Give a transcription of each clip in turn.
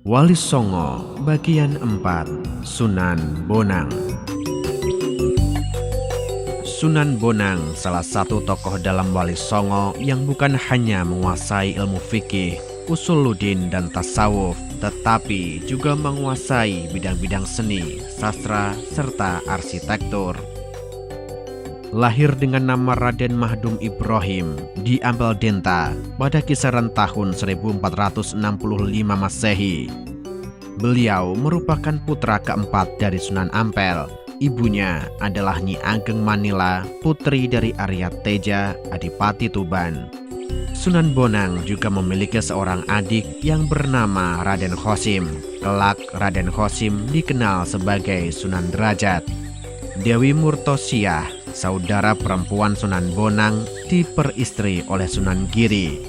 Wali Songo Bagian 4 Sunan Bonang. Sunan Bonang salah satu tokoh dalam Wali Songo yang bukan hanya menguasai ilmu fikih, usuluddin dan tasawuf, tetapi juga menguasai bidang-bidang seni, sastra, serta arsitektur. Lahir dengan nama Raden Mahdum Ibrahim di Ampel Denta pada kisaran tahun 1465 Masehi. Beliau merupakan putra keempat dari Sunan Ampel. Ibunya adalah Nyi Ageng Manila, putri dari Arya Teja, Adipati Tuban. Sunan Bonang juga memiliki seorang adik yang bernama Raden Khosim. Kelak Raden Khosim dikenal sebagai Sunan Derajat. Dewi Murtosiah, saudara perempuan Sunan Bonang, diperistri oleh Sunan Giri.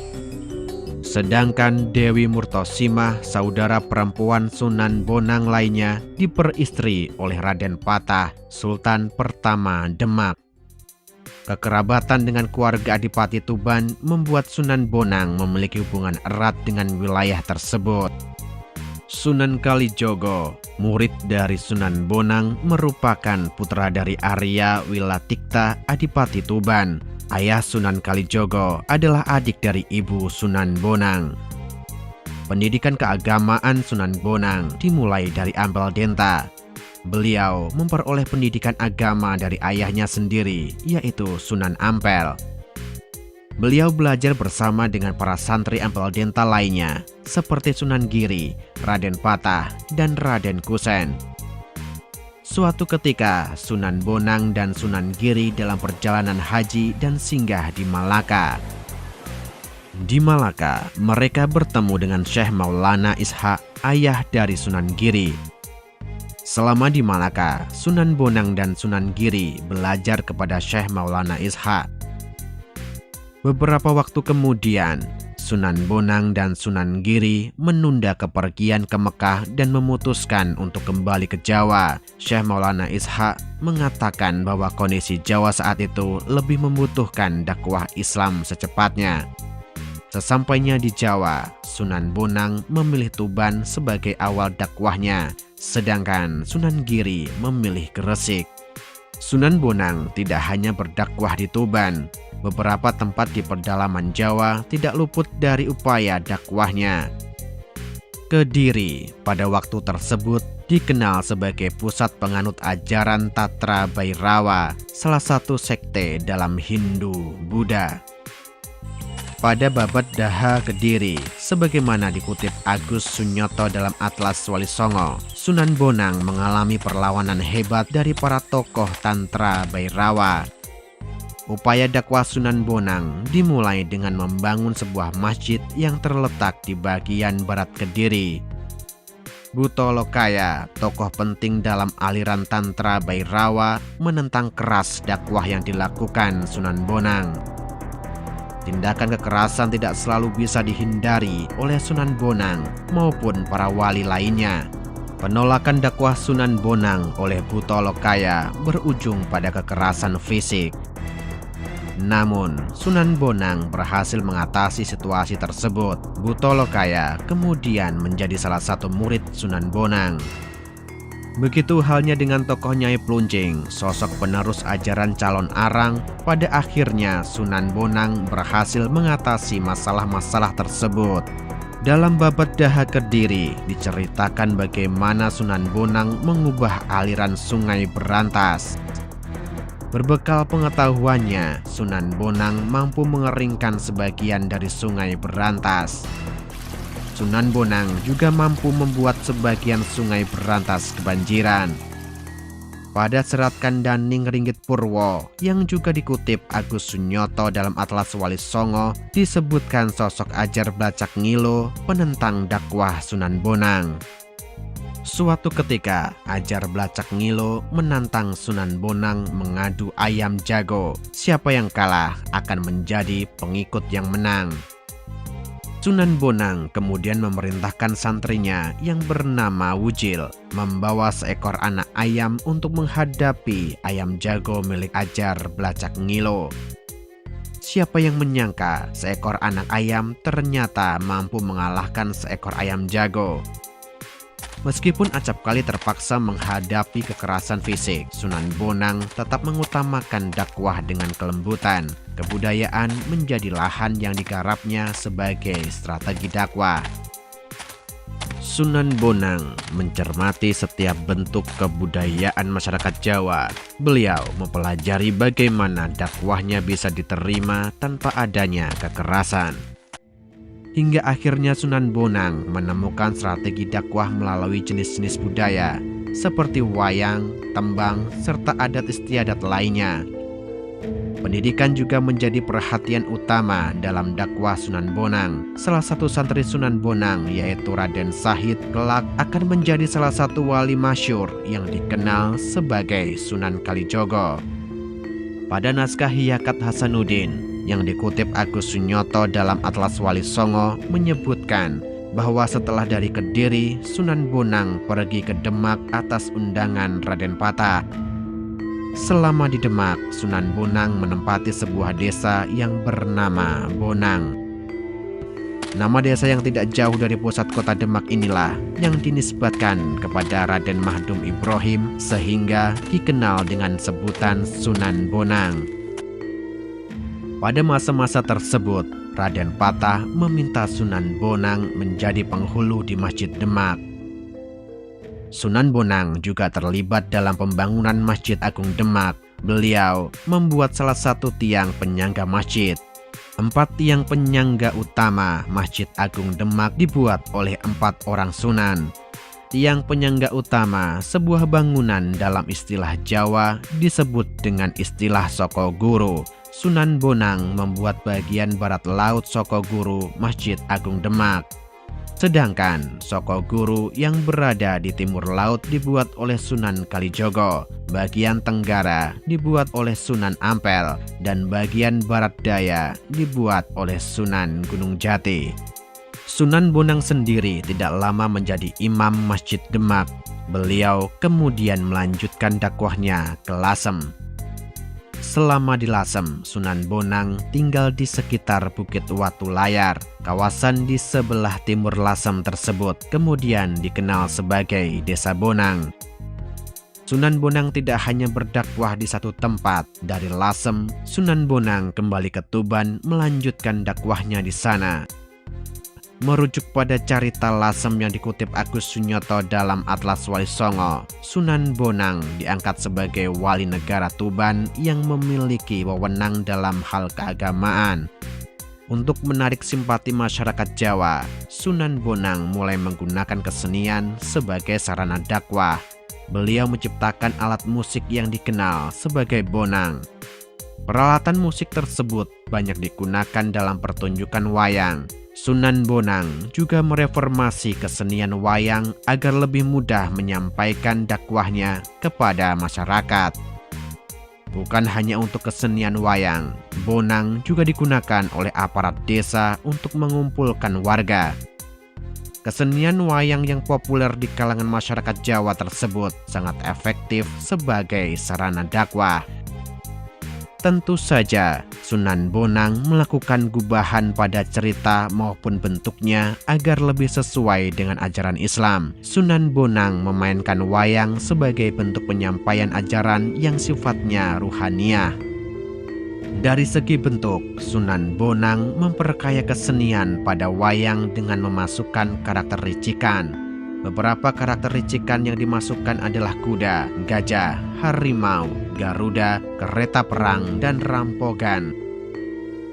Sedangkan Dewi Murtosimah, saudara perempuan Sunan Bonang lainnya, diperistri oleh Raden Patah, Sultan pertama Demak. Kekerabatan dengan keluarga Adipati Tuban membuat Sunan Bonang memiliki hubungan erat dengan wilayah tersebut. Sunan Kalijogo, murid dari Sunan Bonang, merupakan putra dari Arya Wilatikta Adipati Tuban. Ayah Sunan Kalijogo adalah adik dari ibu Sunan Bonang. Pendidikan keagamaan Sunan Bonang dimulai dari Ampel Denta. Beliau memperoleh pendidikan agama dari ayahnya sendiri, yaitu Sunan Ampel. Beliau belajar bersama dengan para santri Ampel Denta lainnya, seperti Sunan Giri, Raden Patah, dan Raden Kusen. Suatu ketika, Sunan Bonang dan Sunan Giri dalam perjalanan haji dan singgah di Malaka. Di Malaka, mereka bertemu dengan Syekh Maulana Ishaq, ayah dari Sunan Giri. Selama di Malaka, Sunan Bonang dan Sunan Giri belajar kepada Syekh Maulana Ishaq. Beberapa waktu kemudian, Sunan Bonang dan Sunan Giri menunda kepergian ke Mekah dan memutuskan untuk kembali ke Jawa. Syekh Maulana Ishaq mengatakan bahwa kondisi Jawa saat itu lebih membutuhkan dakwah Islam secepatnya. Sesampainya di Jawa, Sunan Bonang memilih Tuban sebagai awal dakwahnya, sedangkan Sunan Giri memilih Gresik. Sunan Bonang tidak hanya berdakwah di Tuban. Beberapa tempat di pedalaman Jawa tidak luput dari upaya dakwahnya. Kediri pada waktu tersebut dikenal sebagai pusat penganut ajaran Tatra Bhairawa, salah satu sekte dalam Hindu Buddha. Pada Babad Daha Kediri, sebagaimana dikutip Agus Sunyoto dalam Atlas Wali Songo, Sunan Bonang mengalami perlawanan hebat dari para tokoh Tantra Bhairawa. Upaya dakwah Sunan Bonang dimulai dengan membangun sebuah masjid yang terletak di bagian barat Kediri. Buto Lokaya, tokoh penting dalam aliran Tantra Bhairawa, menentang keras dakwah yang dilakukan Sunan Bonang. Tindakan kekerasan tidak selalu bisa dihindari oleh Sunan Bonang maupun para wali lainnya. Penolakan dakwah Sunan Bonang oleh Buto Lokaya berujung pada kekerasan fisik. Namun, Sunan Bonang berhasil mengatasi situasi tersebut. Buto Lokaya kemudian menjadi salah satu murid Sunan Bonang. Begitu halnya dengan tokoh Nyai Pluncing, sosok penerus ajaran calon arang. Pada akhirnya, Sunan Bonang berhasil mengatasi masalah-masalah tersebut. Dalam Babad Daha Kediri diceritakan bagaimana Sunan Bonang mengubah aliran Sungai Berantas. Berbekal pengetahuannya, Sunan Bonang mampu mengeringkan sebagian dari Sungai Berantas. Sunan Bonang juga mampu membuat sebagian Sungai Berantas kebanjiran. Pada Serat Kandaning Ringgit Purwo yang juga dikutip Agus Sunyoto dalam Atlas Wali Songo, disebutkan sosok Ajar Blacak Ngilo penentang dakwah Sunan Bonang. Suatu ketika, Ajar Blacak Ngilo menantang Sunan Bonang mengadu ayam jago. Siapa yang kalah akan menjadi pengikut yang menang. Sunan Bonang kemudian memerintahkan santrinya yang bernama Wujil membawa seekor anak ayam untuk menghadapi ayam jago milik Ajar Blacak Ngilo. Siapa yang menyangka seekor anak ayam ternyata mampu mengalahkan seekor ayam jago. Meskipun acap kali terpaksa menghadapi kekerasan fisik, Sunan Bonang tetap mengutamakan dakwah dengan kelembutan. Kebudayaan menjadi lahan yang digarapnya sebagai strategi dakwah. Sunan Bonang mencermati setiap bentuk kebudayaan masyarakat Jawa. Beliau mempelajari bagaimana dakwahnya bisa diterima tanpa adanya kekerasan. Hingga akhirnya Sunan Bonang menemukan strategi dakwah melalui jenis-jenis budaya seperti wayang, tembang, serta adat istiadat lainnya. Pendidikan juga menjadi perhatian utama dalam dakwah Sunan Bonang. Salah satu santri Sunan Bonang yaitu Raden Sahid kelak akan menjadi salah satu wali masyhur yang dikenal sebagai Sunan Kalijogo. Pada naskah Hyakat Hasanuddin yang dikutip Agus Sunyoto dalam Atlas Wali Songo menyebutkan bahwa setelah dari Kediri, Sunan Bonang pergi ke Demak atas undangan Raden Patah. Selama di Demak, Sunan Bonang menempati sebuah desa yang bernama Bonang. Nama desa yang tidak jauh dari pusat kota Demak inilah yang dinisbatkan kepada Raden Mahdum Ibrahim sehingga dikenal dengan sebutan Sunan Bonang. Pada masa-masa tersebut, Raden Patah meminta Sunan Bonang menjadi penghulu di Masjid Demak. Sunan Bonang juga terlibat dalam pembangunan Masjid Agung Demak. Beliau membuat salah satu tiang penyangga masjid. 4 tiang penyangga utama Masjid Agung Demak dibuat oleh 4 orang sunan. Tiang penyangga utama sebuah bangunan dalam istilah Jawa disebut dengan istilah Sokoguru. Sunan Bonang membuat bagian barat laut Sokoguru Masjid Agung Demak. Sedangkan Sokoguru yang berada di timur laut dibuat oleh Sunan Kalijogo, bagian tenggara dibuat oleh Sunan Ampel, dan bagian barat daya dibuat oleh Sunan Gunung Jati. Sunan Bonang sendiri tidak lama menjadi imam Masjid Demak. Beliau kemudian melanjutkan dakwahnya ke Lasem. Selama di Lasem, Sunan Bonang tinggal di sekitar Bukit Watu Layar. Kawasan di sebelah timur Lasem tersebut kemudian dikenal sebagai Desa Bonang. Sunan Bonang tidak hanya berdakwah di satu tempat. Dari Lasem, Sunan Bonang kembali ke Tuban melanjutkan dakwahnya di sana. Merujuk pada carita Lasem yang dikutip Agus Sunyoto dalam Atlas Wali Songo, Sunan Bonang diangkat sebagai wali negara Tuban yang memiliki wewenang dalam hal keagamaan. Untuk menarik simpati masyarakat Jawa, Sunan Bonang mulai menggunakan kesenian sebagai sarana dakwah. Beliau menciptakan alat musik yang dikenal sebagai bonang. Peralatan musik tersebut banyak digunakan dalam pertunjukan wayang. Sunan Bonang juga mereformasi kesenian wayang agar lebih mudah menyampaikan dakwahnya kepada masyarakat. Bukan hanya untuk kesenian wayang, bonang juga digunakan oleh aparat desa untuk mengumpulkan warga. Kesenian wayang yang populer di kalangan masyarakat Jawa tersebut sangat efektif sebagai sarana dakwah. Tentu saja, Sunan Bonang melakukan gubahan pada cerita maupun bentuknya agar lebih sesuai dengan ajaran Islam. Sunan Bonang memainkan wayang sebagai bentuk penyampaian ajaran yang sifatnya ruhaniah. Dari segi bentuk, Sunan Bonang memperkaya kesenian pada wayang dengan memasukkan karakter ricikan. Beberapa karakter ricikan yang dimasukkan adalah kuda, gajah, harimau, garuda, kereta perang, dan rampogan.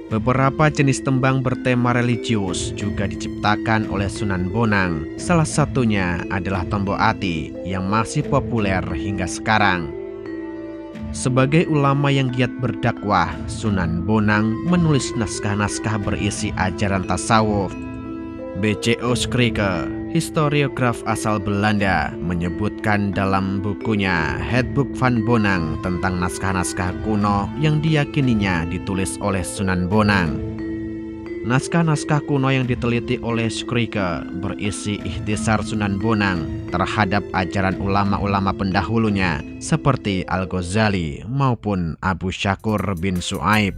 Beberapa jenis tembang bertema religius juga diciptakan oleh Sunan Bonang. Salah satunya adalah Tombo Ati yang masih populer hingga sekarang. Sebagai ulama yang giat berdakwah, Sunan Bonang menulis naskah-naskah berisi ajaran tasawuf. B.C.O. Skrike, historiograf asal Belanda, menyebutkan dalam bukunya Handboek van Bonang tentang naskah-naskah kuno yang diyakininya ditulis oleh Sunan Bonang. Naskah-naskah kuno yang diteliti oleh Skrike berisi ikhtisar Sunan Bonang terhadap ajaran ulama-ulama pendahulunya seperti Al-Ghazali maupun Abu Syakur bin Su'aib.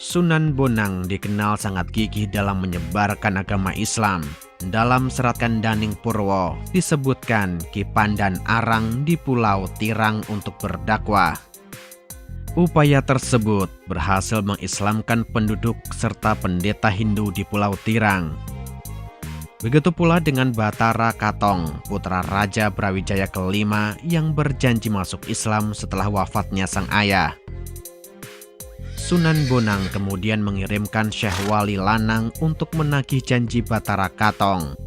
Sunan Bonang dikenal sangat gigih dalam menyebarkan agama Islam. Dalam Serat Kandaning Purwo disebutkan Ki Pandan Arang di Pulau Tirang untuk berdakwah. Upaya tersebut berhasil mengislamkan penduduk serta pendeta Hindu di Pulau Tirang. Begitu pula dengan Batara Katong, putra Raja Brawijaya kelima yang berjanji masuk Islam setelah wafatnya sang ayah. Sunan Bonang kemudian mengirimkan Syekh Wali Lanang untuk menagih janji Batara Katong.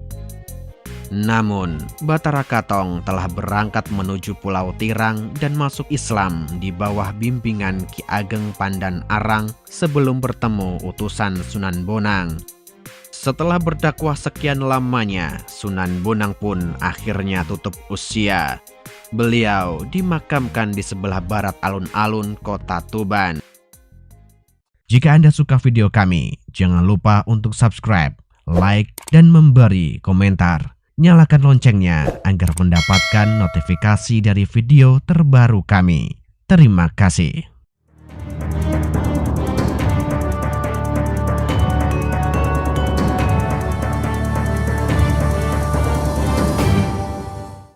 Namun, Batara Katong telah berangkat menuju Pulau Tirang dan masuk Islam di bawah bimbingan Ki Ageng Pandan Arang sebelum bertemu utusan Sunan Bonang. Setelah berdakwah sekian lamanya, Sunan Bonang pun akhirnya tutup usia. Beliau dimakamkan di sebelah barat alun-alun kota Tuban. Jika Anda suka video kami, jangan lupa untuk subscribe, like, dan memberi komentar. Nyalakan loncengnya agar mendapatkan notifikasi dari video terbaru kami. Terima kasih.